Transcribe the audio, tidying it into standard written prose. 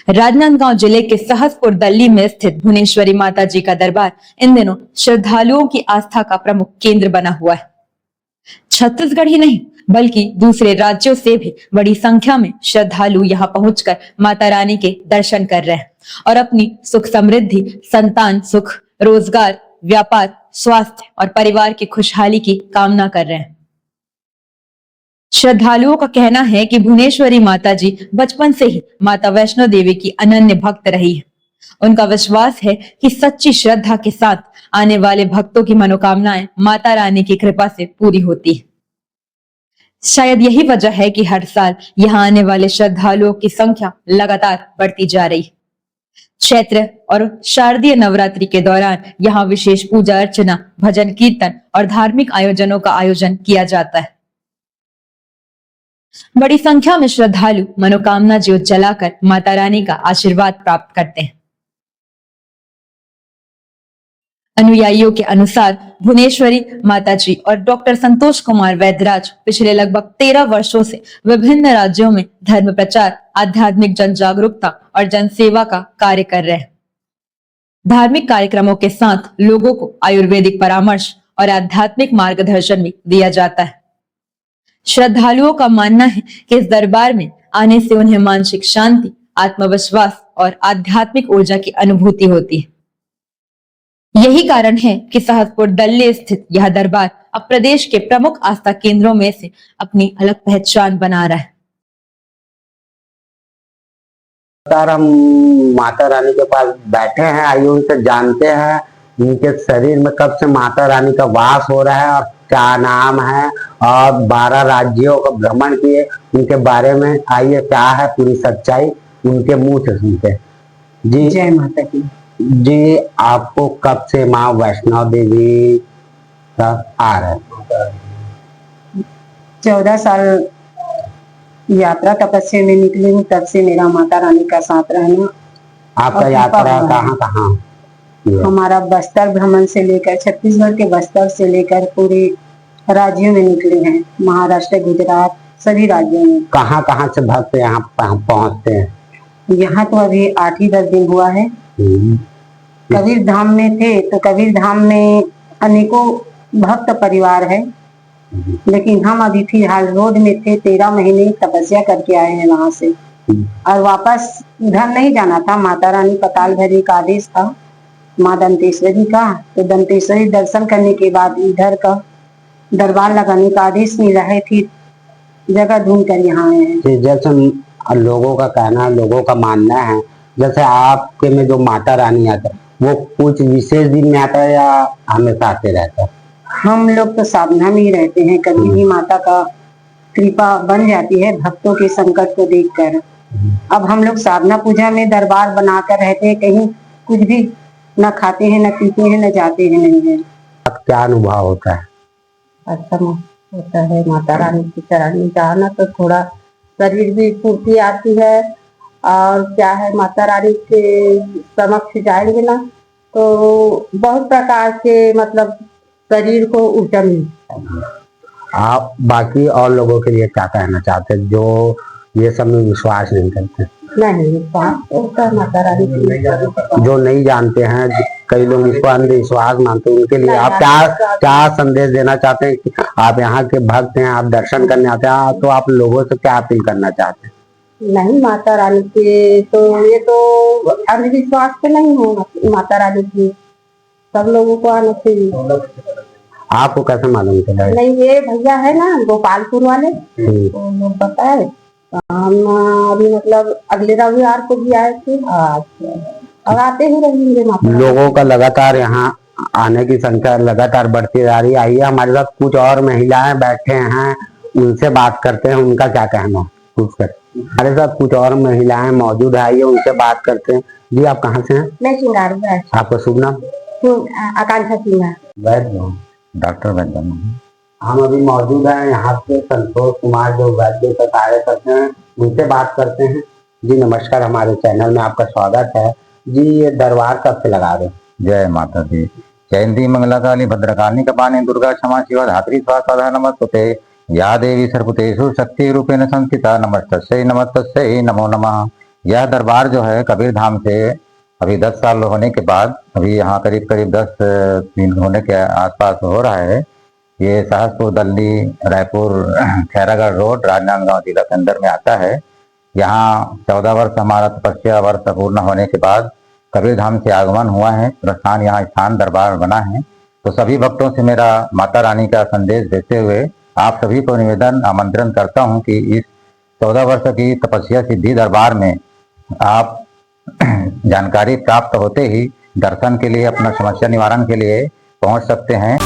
राजनांदगांव जिले के सहसपुर दल्ली में स्थित भुवनेश्वरी माता जी का दरबार इन दिनों श्रद्धालुओं की आस्था का प्रमुख केंद्र बना हुआ है। छत्तीसगढ़ ही नहीं बल्कि दूसरे राज्यों से भी बड़ी संख्या में श्रद्धालु यहाँ पहुंचकर माता रानी के दर्शन कर रहे हैं और अपनी सुख समृद्धि, संतान सुख, रोजगार, व्यापार, स्वास्थ्य और परिवार की खुशहाली की कामना कर रहे हैं। श्रद्धालुओं का कहना है कि भुवनेश्वरी माता जी बचपन से ही माता वैष्णो देवी की अनन्य भक्त रही है। उनका विश्वास है कि सच्ची श्रद्धा के साथ आने वाले भक्तों की मनोकामनाएं माता रानी की कृपा से पूरी होती है। शायद यही वजह है कि हर साल यहाँ आने वाले श्रद्धालुओं की संख्या लगातार बढ़ती जा रही है। चैत्र और शारदीय नवरात्रि के दौरान यहाँ विशेष पूजा अर्चना, भजन कीर्तन और धार्मिक आयोजनों का आयोजन किया जाता है। बड़ी संख्या में श्रद्धालु मनोकामना ज्योत जलाकर माता रानी का आशीर्वाद प्राप्त करते हैं। अनुयायियों के अनुसार भुवनेश्वरी माता जी और डॉक्टर संतोष कुमार वैद्यराज पिछले लगभग 13 वर्षों से विभिन्न राज्यों में धर्म प्रचार, आध्यात्मिक जन जागरूकता और जन सेवा का कार्य कर रहे हैं। धार्मिक कार्यक्रमों के साथ लोगों को आयुर्वेदिक परामर्श और आध्यात्मिक मार्गदर्शन भी दिया जाता है। श्रद्धालुओं का मानना है कि इस दरबार में आने से उन्हें मानसिक शांति, आत्मविश्वास और आध्यात्मिक ऊर्जा की अनुभूति होती है। यही कारण है कि सहसपुर दल्ली स्थित यह दरबार अब प्रदेश के प्रमुख आस्था केंद्रों में से अपनी अलग पहचान बना रहा है। हम माता रानी के पास बैठे हैं, आइए उनसे जानते हैं उनके शरीर में कब से माता रानी का वास हो रहा है और क्या नाम है, और 12 राज्यों का भ्रमण किए उनके बारे में। आइए क्या है पूरी सच्चाई उनके मुंह से सुनते। जी जय माता की। जी, आपको कब से माँ वैष्णो देवी का आ रहा है? 14 साल यात्रा तपस्या में निकली हूँ, तब से मेरा माता रानी का साथ रहना। आपका यात्रा कहाँ कहाँ? हमारा बस्तर भ्रमण से लेकर छत्तीसगढ़ के बस्तर से लेकर पूरे राज्यों में निकले हैं, महाराष्ट्र, गुजरात, सभी राज्यों में। कहाँ कहाँ से भक्त यहाँ पहुँचते हैं? यहाँ तो अभी 8 ही 10 दिन हुआ है। कबीर धाम में थे तो कबीर धाम में अनेकों भक्त परिवार है, लेकिन हम अभी फिलहाल रोड में थे। 13 महीने तपस्या करके आए हैं वहां से, और वापस घर नहीं जाना था। माता रानी पताल भैरवी का आदेश था, माँ दंतेश्वरी का, तो दंतेश्वरी दर्शन करने के बाद इधर का दरबार लगाने का आदेश मिला है, फिर जगह ढूंढ कर यहाँ आए हैं। जैसे लोगों का कहना, लोगों का मानना है, जैसे आपके में जो माता रानी आता है वो कुछ विशेष दिन में आता है या हमेशा आते रहता है? हम लोग तो साधना में ही रहते हैं, कभी भी माता का कृपा बन जाती है भक्तों के संकट को देखकर। अब हम लोग साधना पूजा में दरबार बनाकर रहते हैं, कहीं कुछ भी न खाते हैं, न पीते हैं, न जाते हैं, नहीं है। अब क्या अनुभव होता है? अच्छा होता है, माता रानी की चरण में जाना तो थोड़ा शरीर भी फुर्ती आती है, और क्या है माता रानी के समक्ष जाएंगे ना तो बहुत प्रकार के मतलब शरीर को ऊर्जा मिलती है। आप बाकी और लोगों के लिए क्या कहना चाहते हैं जो ये सब में विश्वास नहीं करते? नहीं, विश्वास होता है माता रानी की। जो नहीं जानते हैं, कई लोग इसको अंधविश्वास मानते हैं, उनके लिए आप क्या संदेश देना चाहते हैं कि आप यहाँ के भक्त हैं, आप दर्शन करने आते हैं, तो आप लोगों से क्या अपील करना चाहते हैं? नहीं, माता रानी के तो ये तो अंधविश्वास पे नहीं हो, माता रानी की सब लोगों को आना चाहिए। आपको कैसे मालूम चला? नहीं, ये भैया है ना गोपालपुर वाले, तो लोग बताए। हम अभी मतलब अगले रविवार को भी आए थे, और आते ही रहेंगे। लोगों का लगातार यहाँ आने की संख्या लगातार बढ़ती जा रही है। आइए हमारे साथ कुछ और महिलाएं बैठे हैं, उनसे बात करते हैं, उनका क्या कहना पूछ कर। हमारे साथ कुछ और महिलाएं मौजूद है, आइए उनसे बात करते हैं। जी, आप कहाँ से हैं? मैं सिंगारू। आपका शुभ नाम? आकांक्षा सिंह। वैद्य, डॉक्टर वैद्य। हम अभी मौजूद हैं यहाँ पे संतोष कुमार जो वैद्य का कार्य करते हैं, उनसे बात करते हैं। जी नमस्कार, हमारे चैनल में आपका स्वागत है। जी, ये दरबार कब से लगा रहे? जय माता दी। जयंती मंगलाकाली भद्रकाली कपालिनी दुर्गा क्षमा शिवा धात्री स्वाहा नमस्ते। या देवी सर्वभूतेषु शक्ति रूपेण संस्थिता नमस्तस्यै नमस्तस्यै नमो नमः। यह दरबार जो है कबीर धाम से अभी 10 साल होने के बाद, अभी यहाँ करीब करीब 10 दिन होने के आसपास हो रहा है। ये सहसपुर दल्ली रायपुर खैरागढ़ रोड राजनांदगांव जिला के अंदर में आता है। यहाँ 14 वर्ष हमारा तपस्या वर्ष पूर्ण होने के बाद कबीर धाम से आगमन हुआ है। प्रस्थान यहाँ स्थान दरबार बना है। तो सभी भक्तों से मेरा माता रानी का संदेश देते हुए आप सभी को निवेदन आमंत्रण करता हूँ कि इस 14 वर्ष की तपस्या सिद्धि दरबार में आप जानकारी प्राप्त होते ही दर्शन के लिए, अपना समस्या निवारण के लिए पहुंच सकते हैं।